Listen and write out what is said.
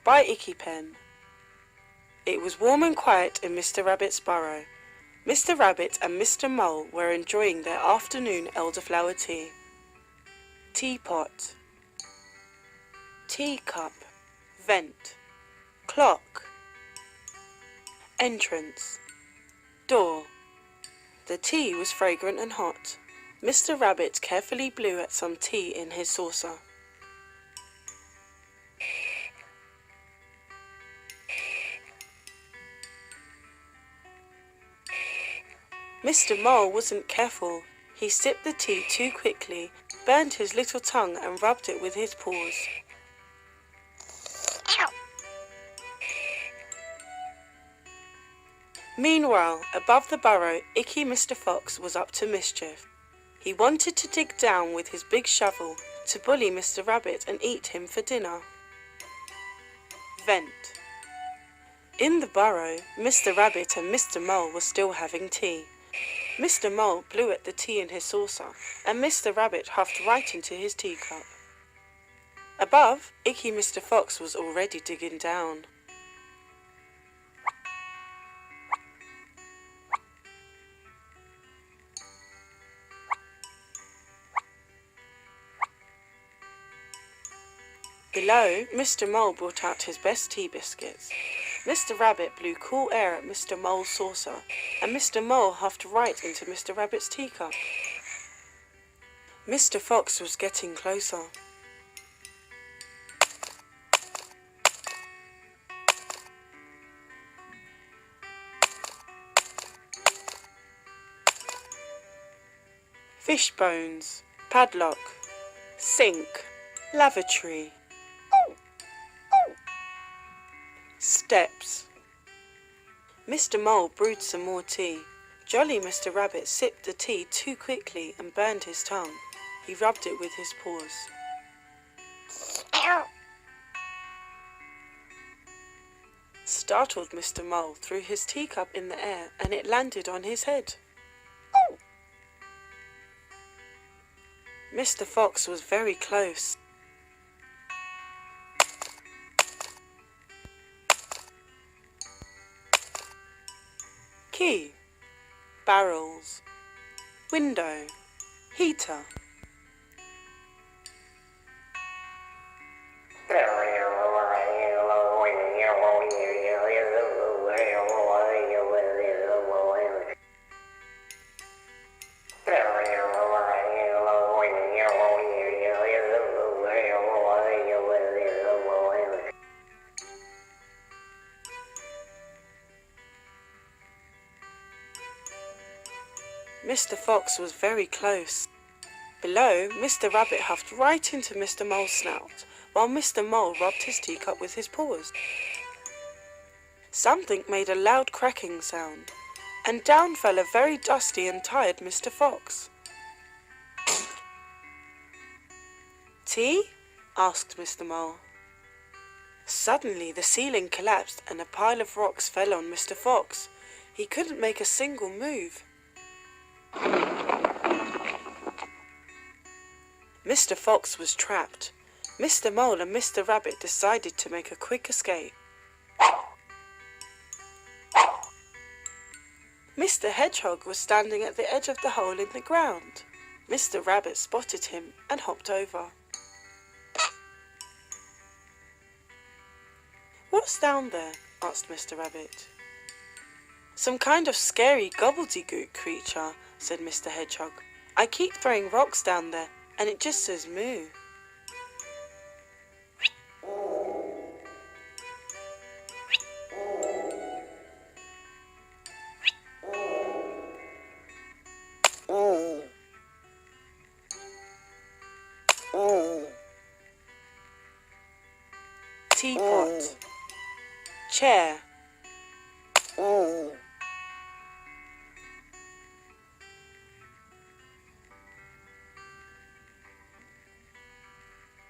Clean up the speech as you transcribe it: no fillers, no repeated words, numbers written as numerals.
by Icky Pen. It was warm and quiet in Mr. Rabbit's burrow. Mr. Rabbit and Mr. Mole were enjoying their afternoon elderflower tea. Teapot, teacup, vent, clock, entrance, door. The tea was fragrant and hot. Mr. Rabbit carefully blew at some tea in his saucer. Mr. Mole wasn't careful. He sipped the tea too quickly, burned his little tongue and rubbed it with his paws. Meanwhile, above the burrow, Icky Mr Fox was up to mischief. He wanted to dig down with his big shovel to bully Mr. Rabbit and eat him for dinner. Vent. In the burrow, Mr. Rabbit and Mr. Mole were still having tea. Mr. Mole blew at the tea in his saucer, and Mr. Rabbit huffed right into his teacup. Above, Icky Mr Fox was already digging down. Below, Mr. Mole brought out his best tea biscuits. Mr. Rabbit blew cool air at Mr. Mole's saucer, and Mr. Mole huffed right into Mr. Rabbit's teacup. Mr. Fox was getting closer. Fish bones, padlock, sink, lavatory. Steps. Mr. Mole brewed some more tea. Jolly Mr. Rabbit sipped the tea too quickly and burned his tongue. He rubbed it with his paws. Startled Mr. Mole threw his teacup in the air and it landed on his head. Mr. Fox was very close. Key, barrels, window, heater. Mr. Fox was very close. Below, Mr. Rabbit huffed right into Mr. Mole's snout, while Mr. Mole rubbed his teacup with his paws. Something made a loud cracking sound, and down fell a very dusty and tired Mr. Fox. Tea? Asked Mr. Mole. Suddenly the ceiling collapsed and a pile of rocks fell on Mr. Fox. He couldn't make a single move. Mr. Fox was trapped. Mr. Mole and Mr. Rabbit decided to make a quick escape. Mr. Hedgehog was standing at the edge of the hole in the ground. Mr. Rabbit spotted him and hopped over. "What's down there?" asked Mr. Rabbit. "Some kind of scary gobbledygook creature," said Mr. Hedgehog. "I keep throwing rocks down there, and it just says moo." Teapot, chair,